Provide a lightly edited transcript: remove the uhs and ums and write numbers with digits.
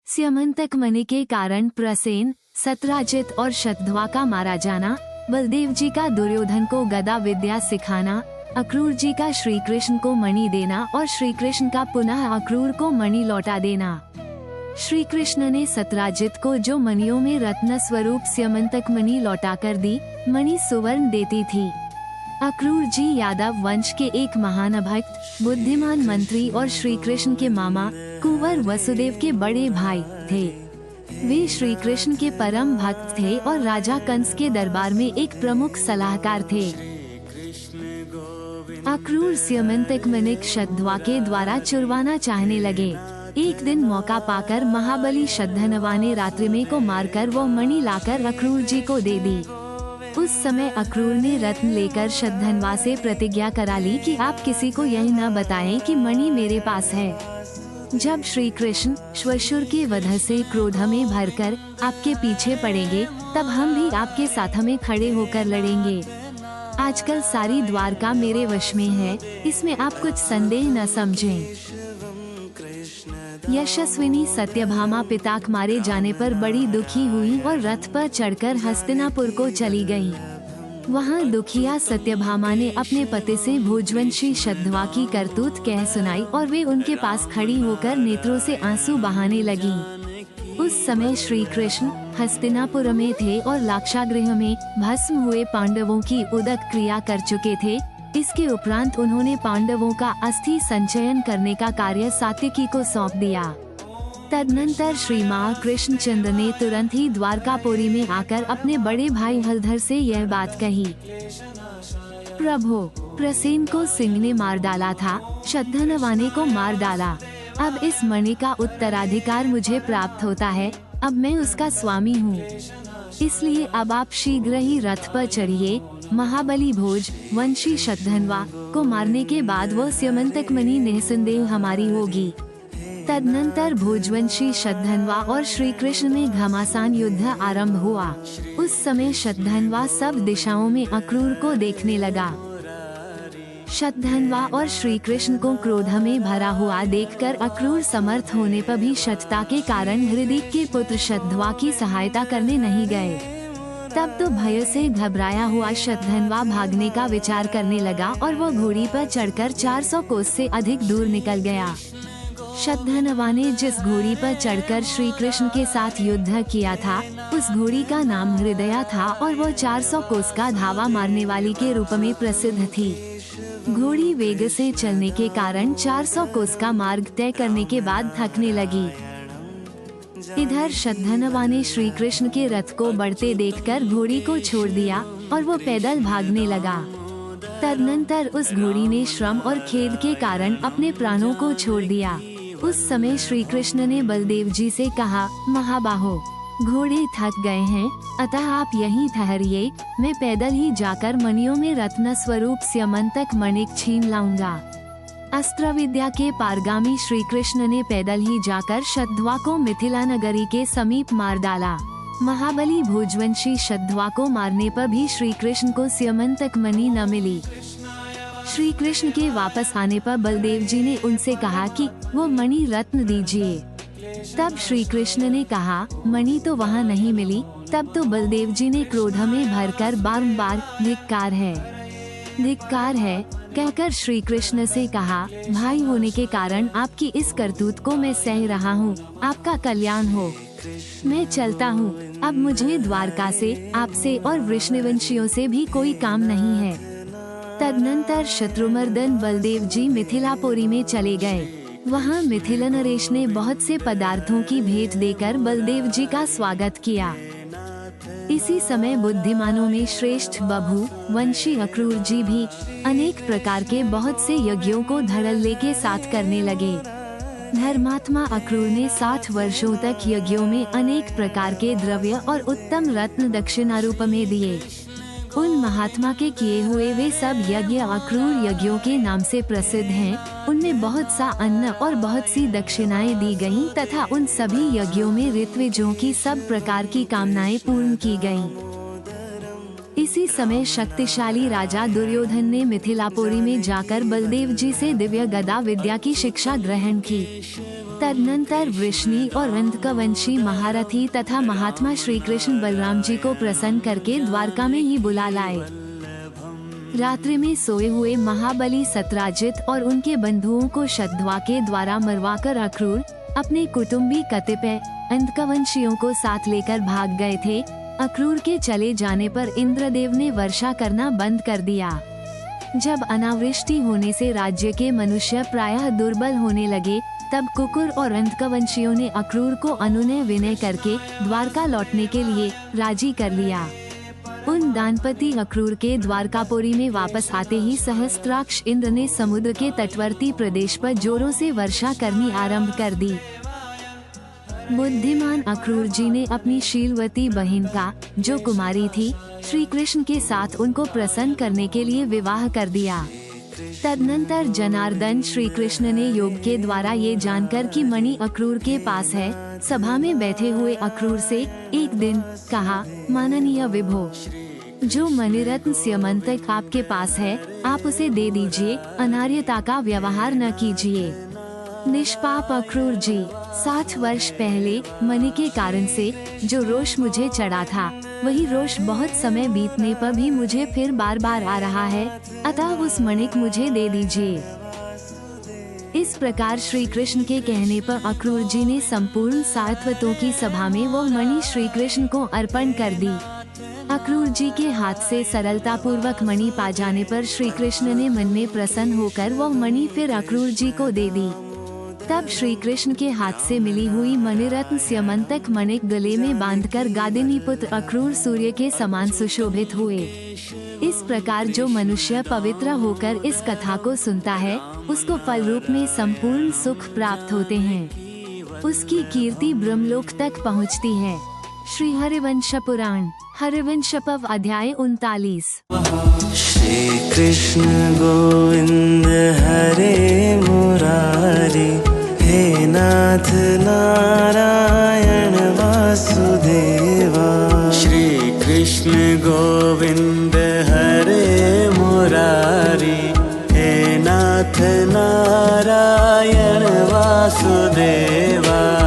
स्यमंतक मणि के कारण प्रसेन, सत्राजित और शतध्वा का मारा जाना, बलदेव जी का दुर्योधन को गदा विद्या सिखाना, अक्रूर जी का श्री कृष्ण को मणि देना और श्री कृष्ण का पुनः अक्रूर को मणि लौटा देना। श्री कृष्ण ने सत्राजित को जो मणियों में रत्न स्वरूप स्यमंतक मणि लौटाकर दी, मणि सुवर्ण देती थी। अक्रूर जी यादव वंश के एक महान भक्त, बुद्धिमान मंत्री और श्री कृष्ण के मामा कुंवर वसुदेव के बड़े भाई थे। वे श्री कृष्ण के परम भक्त थे और राजा कंस के दरबार में एक प्रमुख सलाहकार थे। अक्रूर स्यमंतक मणि शतध्वा के द्वारा चुरवाना चाहने लगे। एक दिन मौका पाकर महाबली शतधनवा ने रात्रि में को मारकर वो मणि लाकर अक्रूर जी को दे दी। उस समय अक्रूर ने रत्न लेकर शतधनवा से प्रतिज्ञा करा ली कि आप किसी को यह न बताएं कि मणि मेरे पास है। जब श्री कृष्ण श्वशुर के वध से क्रोध में भरकर आपके पीछे पड़ेंगे, तब हम भी आपके साथ में खड़े होकर लड़ेंगे। आजकल सारी द्वारका मेरे वश में है, इसमें आप कुछ संदेह न समझें। यशस्विनी सत्यभामा पिताक मारे जाने पर बड़ी दुखी हुई और रथ पर चढ़कर हस्तिनापुर को चली गई। वहां दुखिया सत्यभामा ने अपने पति से भोजवंशी शतध्वा की करतूत कह सुनाई और वे उनके पास खड़ी होकर नेत्रों से आंसू बहाने लगी। उस समय श्री कृष्ण हस्तिनापुर में थे और लाक्षागृह में भस्म हुए पांडवों की उदक क्रिया कर चुके थे। इसके उपरांत उन्होंने पांडवों का अस्थि संचयन करने का कार्य सात्यकी को सौंप दिया। तदनंतर श्री कृष्णचंद्र ने तुरंत ही द्वारकापुरी में आकर अपने बड़े भाई हलधर से यह बात कही। प्रभु, प्रसेन को सिंह ने मार डाला था, शतधनवा को मार डाला। अब इस मणि का उत्तराधिकार मुझे प्राप्त होता है। अब मैं उसका स्वामी हूँ। इसलिए अब आप शीघ्र ही रथ पर चढ़िए। महाबली भोज वंशी शतधनवा को मारने के बाद वो स्यमंतक मणि निसंदेह हमारी होगी। तदनंतर भोजवंशी शतधनवा और श्री कृष्ण में घमासान युद्ध आरंभ हुआ। उस समय शतधनवा सब दिशाओं में अक्रूर को देखने लगा। शतधनवा और श्री कृष्ण को क्रोध में भरा हुआ देखकर अक्रूर समर्थ होने पर भी शतता के कारण हृदय के पुत्र शतध्वा की सहायता करने नहीं गए। तब तो भय से घबराया हुआ शतधनवा भागने का विचार करने लगा और वो घोड़ी पर चढ़कर 400 कोस से अधिक दूर निकल गया। शतधनवा ने जिस घोड़ी पर चढ़कर श्री कृष्ण के साथ युद्ध किया था, उस घोड़ी का नाम हृदया था और वो 400 कोस का धावा मारने वाली के रूप में प्रसिद्ध थी। घोड़ी वेग से चलने के कारण 400 कोस का मार्ग तय करने के बाद थकने लगी। इधर शतधनवा ने श्री कृष्ण के रथ को बढ़ते देखकर घोड़ी को छोड़ दिया और वो पैदल भागने लगा। तदनंतर उस घोड़ी ने श्रम और खेद के कारण अपने प्राणों को छोड़ दिया। उस समय श्री कृष्ण ने बलदेव जी से कहा, महाबाहो, घोड़े थक गए हैं, अतः आप यहीं ठहरिए। मैं पैदल ही जाकर मणियों में रत्न स्वरूप स्यमंतक मणिक छीन लाऊंगा। अस्त्र विद्या के पारगामी श्री कृष्ण ने पैदल ही जाकर शतध्वा को मिथिला नगरी के समीप मार डाला। महाबली भोजवंशी शतध्वा को मारने पर भी श्री कृष्ण को स्यमंतक मणि न मिली। श्री कृष्ण के वापस आने पर बलदेव जी ने उनसे कहा कि वो मणि रत्न दीजिए। तब श्री कृष्ण ने कहा, मणि तो वहाँ नहीं मिली। तब तो बलदेव जी ने क्रोध में भरकर बारंबार धिक्कार है, धिक्कार है कहकर श्री कृष्ण से कहा, भाई होने के कारण आपकी इस करतूत को मैं सह रहा हूँ। आपका कल्याण हो। मैं चलता हूँ। अब मुझे द्वारका से, आपसे और वृष्णिवंशियों से भी कोई काम नहीं है। तदनंतर शत्रुमर्दन बलदेव जी मिथिलापुरी में चले गए। वहाँ मिथिला नरेश ने बहुत से पदार्थों की भेंट देकर बलदेव जी का स्वागत किया। इसी समय बुद्धिमानों में श्रेष्ठ बभू वंशी अक्रूर जी भी अनेक प्रकार के बहुत से यज्ञों को धड़ल्ले के साथ करने लगे। धर्मात्मा अक्रूर ने 60 वर्षों तक यज्ञों में अनेक प्रकार के द्रव्य और उत्तम रत्न दक्षिणा रूप में दिए। उन महात्मा के किए हुए वे सब यज्ञ अक्रूर यज्ञों के नाम से प्रसिद्ध हैं। उनमें बहुत सा अन्न और बहुत सी दक्षिणाएं दी गईं तथा उन सभी यज्ञों में ऋत्विजों की सब प्रकार की कामनाएं पूर्ण की गईं। इसी समय शक्तिशाली राजा दुर्योधन ने मिथिलापुरी में जाकर बलदेव जी से दिव्य गदा विद्या की शिक्षा ग्रहण की। तदनंतर वृष्णि और अंधकवंशी महारथी तथा महात्मा श्री कृष्ण बलराम जी को प्रसन्न करके द्वारका में ही बुला लाए। रात्रि में सोए हुए महाबली सत्राजित और उनके बंधुओं को शतध्वा के द्वारा मरवाकर अक्रूर अपने कुटुंबी कतिपय अंधकवंशियों को साथ लेकर भाग गए थे। अक्रूर के चले जाने पर इंद्रदेव ने वर्षा करना बंद कर दिया। जब अनावृष्टि होने से राज्य के मनुष्य प्रायः दुर्बल होने लगे, तब कुकुर और अंधकवंशियों ने अक्रूर को अनुनय विनय करके द्वारका लौटने के लिए राजी कर लिया। उन दानपति अक्रूर के द्वारकापुरी में वापस आते ही सहस्त्राक्ष इंद्र ने समुद्र के तटवर्ती प्रदेश पर जोरों से वर्षा करनी आरंभ कर दी। बुद्धिमान अक्रूर जी ने अपनी शीलवती बहन का, जो कुमारी थी, श्री कृष्ण के साथ उनको प्रसन्न करने के लिए विवाह कर दिया। तदनंतर जनार्दन श्री कृष्ण ने योग के द्वारा ये जानकर कि मणि अक्रूर के पास है, सभा में बैठे हुए अक्रूर से एक दिन कहा, माननीय विभो, जो मणिरत्न स्यमंतक आपके पास है, आप उसे दे दीजिए, अनार्यता का व्यवहार न कीजिए। निष्पाप अक्रूर जी, 60 वर्ष पहले मणि के कारण से जो रोष मुझे चढ़ा था, वही रोष बहुत समय बीतने पर भी मुझे फिर बार बार आ रहा है, अतः उस मणिक मुझे दे दीजिए। इस प्रकार श्री कृष्ण के कहने पर अक्रूर जी ने संपूर्ण सात्वतों की सभा में वो मणि श्री कृष्ण को अर्पण कर दी। अक्रूर जी के हाथ से सरलता पूर्वक मणि पा जाने पर श्री कृष्ण ने मन में प्रसन्न होकर वो मणि फिर अक्रूर जी को दे दी। तब श्री कृष्ण के हाथ से मिली हुई मणिरत्न स्यमंतक मणिक गले में बांधकर गादिनी पुत्र अक्रूर सूर्य के समान सुशोभित हुए। इस प्रकार जो मनुष्य पवित्र होकर इस कथा को सुनता है, उसको फल रूप में संपूर्ण सुख प्राप्त होते हैं। उसकी कीर्ति ब्रह्मलोक तक पहुंचती है। श्री हरिवंश पुराण हरिवंश पर्व अध्याय 39। श्री कृष्ण गोविंद हरे मुरारी, हे नाथ नारायण वासुदेवा। श्री कृष्ण गोविंद हरे मुरारी, हे नाथ नारायण वासुदेवा।